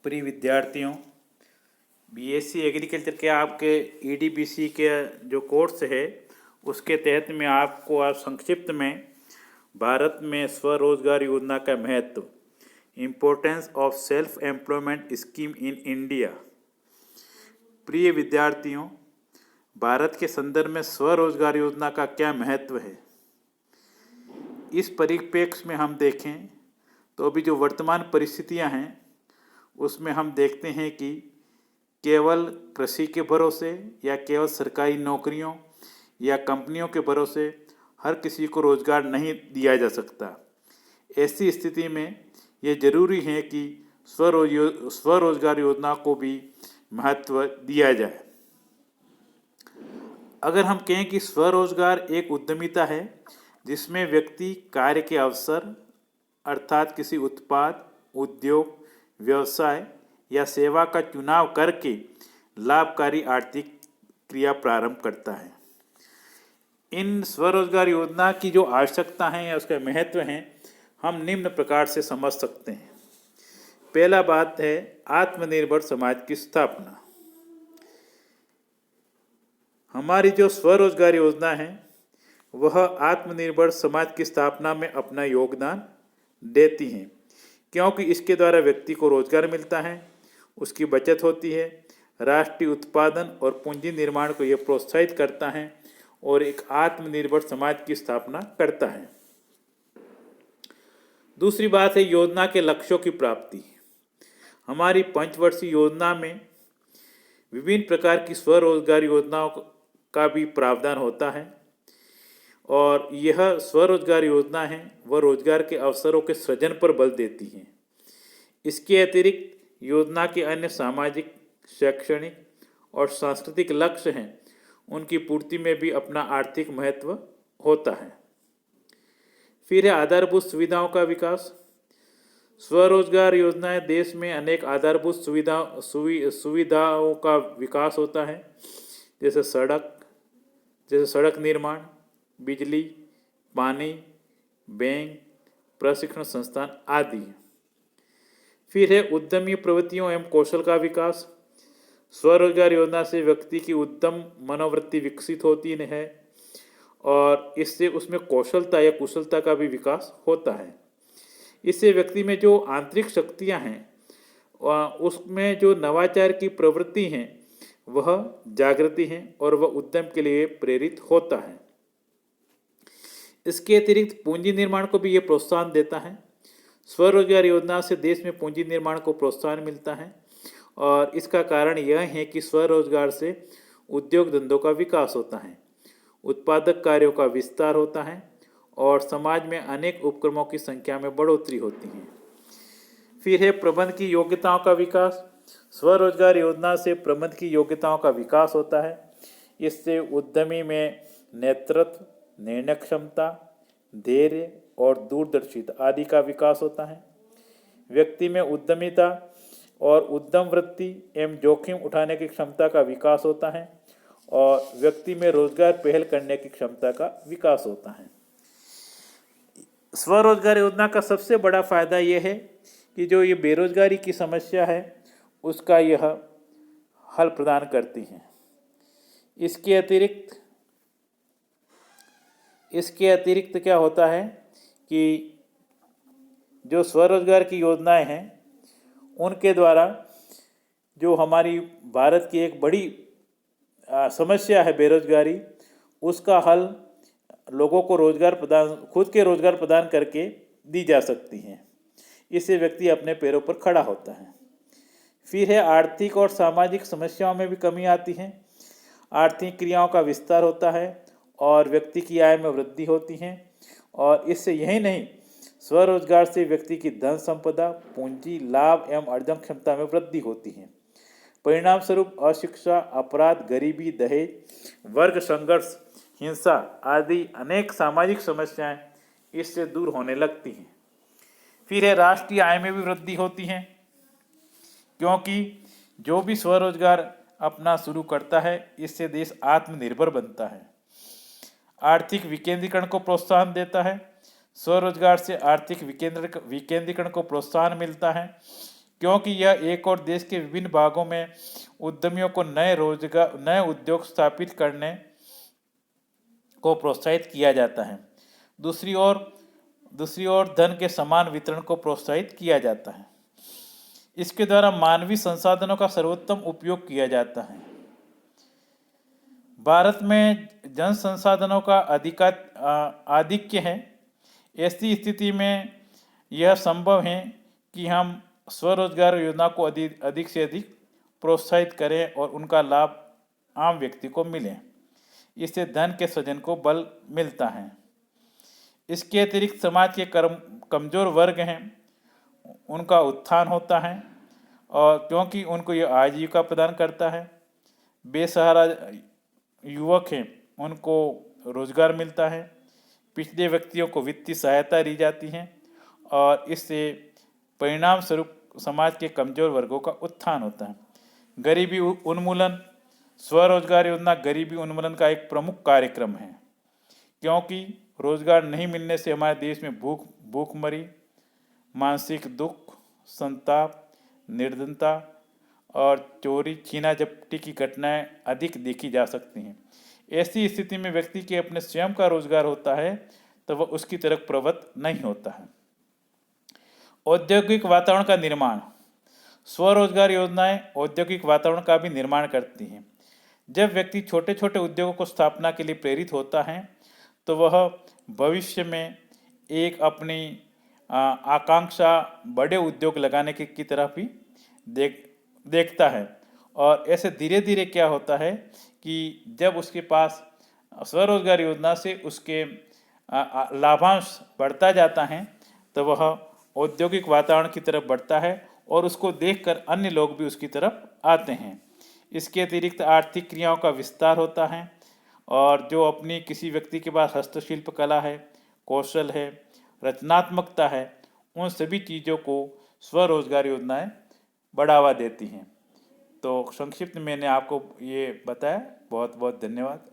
प्रिय विद्यार्थियों, BSc agriculture के आपके ईडीबीसी के जो कोर्स है उसके तहत में आपको आज संक्षिप्त में भारत में स्वरोजगार योजना का महत्व, importance of self employment scheme in India. प्रिय विद्यार्थियों, भारत के संदर्भ में स्वरोजगार योजना का क्या महत्व है, इस परिप्रेक्ष्य में हम देखें तो अभी जो वर्तमान परिस्थितियां हैं उसमें हम देखते हैं कि केवल कृषि के भरोसे या केवल सरकारी नौकरियों या कंपनियों के भरोसे हर किसी को रोज़गार नहीं दिया जा सकता। ऐसी स्थिति में यह जरूरी है कि स्वरोजगार योजना को भी महत्व दिया जाए। अगर हम कहें कि स्वरोजगार एक उद्यमिता है जिसमें व्यक्ति कार्य के अवसर अर्थात किसी उत्पाद, उद्योग, व्यवसाय या सेवा का चुनाव करके लाभकारी आर्थिक क्रिया प्रारंभ करता है। इन स्वरोजगार योजना की जो आवश्यकता है या उसका महत्व है हम निम्न प्रकार से समझ सकते हैं। पहला बात है आत्मनिर्भर समाज की स्थापना। हमारी जो स्वरोजगार योजना है वह आत्मनिर्भर समाज की स्थापना में अपना योगदान देती हैं, क्योंकि इसके द्वारा व्यक्ति को रोजगार मिलता है, उसकी बचत होती है, राष्ट्रीय उत्पादन और पूंजी निर्माण को यह प्रोत्साहित करता है और एक आत्मनिर्भर समाज की स्थापना करता है। दूसरी बात है योजना के लक्ष्यों की प्राप्ति। हमारी पंचवर्षीय योजना में विभिन्न प्रकार की स्वरोजगार योजनाओं का भी प्रावधान होता है और यह स्वरोजगार योजना है वह रोजगार के अवसरों के सृजन पर बल देती हैं। इसके अतिरिक्त योजना के अन्य सामाजिक, शैक्षणिक और सांस्कृतिक लक्ष्य हैं, उनकी पूर्ति में भी अपना आर्थिक महत्व होता है। फिर है आधारभूत सुविधाओं का विकास। स्वरोजगार योजनाएं देश में अनेक आधारभूत सुविधाओं का विकास होता है, जैसे सड़क निर्माण, बिजली, पानी, बैंक, प्रशिक्षण संस्थान आदि। फिर है उद्यमी प्रवृत्तियों एवं कौशल का विकास। स्वरोजगार योजना से व्यक्ति की उद्यम मनोवृत्ति विकसित होती है और इससे उसमें कौशलता या कुशलता का भी विकास होता है। इससे व्यक्ति में जो आंतरिक शक्तियां हैं उसमें जो नवाचार की प्रवृत्ति हैं वह जागृति है और वह उद्यम के लिए प्रेरित होता है। इसके अतिरिक्त पूंजी निर्माण को भी ये प्रोत्साहन देता है। स्वरोजगार योजना से देश में पूंजी निर्माण को प्रोत्साहन मिलता है और इसका कारण यह है कि स्वरोजगार से उद्योग धंधों का विकास होता है, उत्पादक कार्यों का विस्तार होता है और समाज में अनेक उपक्रमों की संख्या में बढ़ोतरी होती है। फिर है प्रबंध की योग्यताओं का विकास। स्वरोजगार योजना से प्रबंध की योग्यताओं का विकास होता है। इससे उद्यमी में नेतृत्व, निर्णय क्षमता, धैर्य और दूरदर्शिता आदि का विकास होता है। व्यक्ति में उद्यमिता और उद्यम वृत्ति एवं जोखिम उठाने की क्षमता का विकास होता है और व्यक्ति में रोजगार पहल करने की क्षमता का विकास होता है। स्वरोजगार योजना का सबसे बड़ा फायदा यह है कि जो ये बेरोजगारी की समस्या है उसका यह हल प्रदान करती हैं। इसके अतिरिक्त क्या होता है कि जो स्वरोजगार की योजनाएं हैं उनके द्वारा जो हमारी भारत की एक बड़ी समस्या है बेरोजगारी, उसका हल लोगों को खुद के रोजगार प्रदान करके दी जा सकती हैं। इससे व्यक्ति अपने पैरों पर खड़ा होता है। फिर है आर्थिक और सामाजिक समस्याओं में भी कमी आती है। आर्थिक क्रियाओं का विस्तार होता है और व्यक्ति की आय में वृद्धि होती है और इससे यही नहीं, स्वरोजगार से व्यक्ति की धन संपदा, पूंजी, लाभ एवं अर्जन क्षमता में वृद्धि होती है। परिणाम स्वरूप अशिक्षा, अपराध, गरीबी, दहेज, वर्ग संघर्ष, हिंसा आदि अनेक सामाजिक समस्याएं इससे दूर होने लगती हैं। फिर है राष्ट्रीय आय में भी वृद्धि होती है, क्योंकि जो भी स्वरोजगार अपना शुरू करता है इससे देश आत्मनिर्भर बनता है। आर्थिक विकेंद्रीकरण को प्रोत्साहन देता है। स्वरोजगार से आर्थिक विकेंद्रीकरण को प्रोत्साहन मिलता है, क्योंकि यह एक और देश के विभिन्न भागों में उद्यमियों को नए उद्योग स्थापित करने को प्रोत्साहित किया जाता है। दूसरी ओर धन के समान वितरण को प्रोत्साहित किया जाता है। इसके द्वारा मानवीय संसाधनों का सर्वोत्तम उपयोग किया जाता है। भारत में जन संसाधनों का आधिक्य है। ऐसी स्थिति में यह संभव है कि हम स्वरोजगार योजना को अधिक से अधिक प्रोत्साहित करें और उनका लाभ आम व्यक्ति को मिले। इससे धन के सृजन को बल मिलता है। इसके अतिरिक्त समाज के कमजोर वर्ग हैं, उनका उत्थान होता है और क्योंकि उनको यह आजीविका प्रदान करता है। बेसहारा युवक हैं, उनको रोजगार मिलता है। पिछड़े व्यक्तियों को वित्तीय सहायता दी जाती है और इससे परिणाम स्वरूप समाज के कमजोर वर्गों का उत्थान होता है। गरीबी उन्मूलन। स्वरोजगार योजना गरीबी उन्मूलन का एक प्रमुख कार्यक्रम है, क्योंकि रोजगार नहीं मिलने से हमारे देश में भूखमरी, मानसिक दुख, संताप, निर्धनता और चोरी छीना झपटी की घटनाएं अधिक देखी जा सकती हैं। ऐसी स्थिति में व्यक्ति के अपने स्वयं का रोजगार होता है तो वह उसकी तरफ प्रवृत्त नहीं होता है। औद्योगिक वातावरण का निर्माण। स्वरोजगार योजनाएं औद्योगिक वातावरण का भी निर्माण करती हैं। जब व्यक्ति छोटे छोटे उद्योगों को स्थापना के लिए प्रेरित होता है तो वह भविष्य में एक अपनी आकांक्षा बड़े उद्योग लगाने की तरफ ही देखता है और ऐसे धीरे धीरे क्या होता है कि जब उसके पास स्वरोजगार योजना से उसके लाभांश बढ़ता जाता है तो वह औद्योगिक वातावरण की तरफ बढ़ता है और उसको देखकर अन्य लोग भी उसकी तरफ आते हैं। इसके अतिरिक्त आर्थिक क्रियाओं का विस्तार होता है और जो अपनी किसी व्यक्ति के पास हस्तशिल्प कला है, कौशल है, रचनात्मकता है, उन सभी चीज़ों को स्वरोजगार योजनाएं बढ़ावा देती हैं। तो संक्षिप्त मैंने आपको ये बताया। बहुत बहुत धन्यवाद।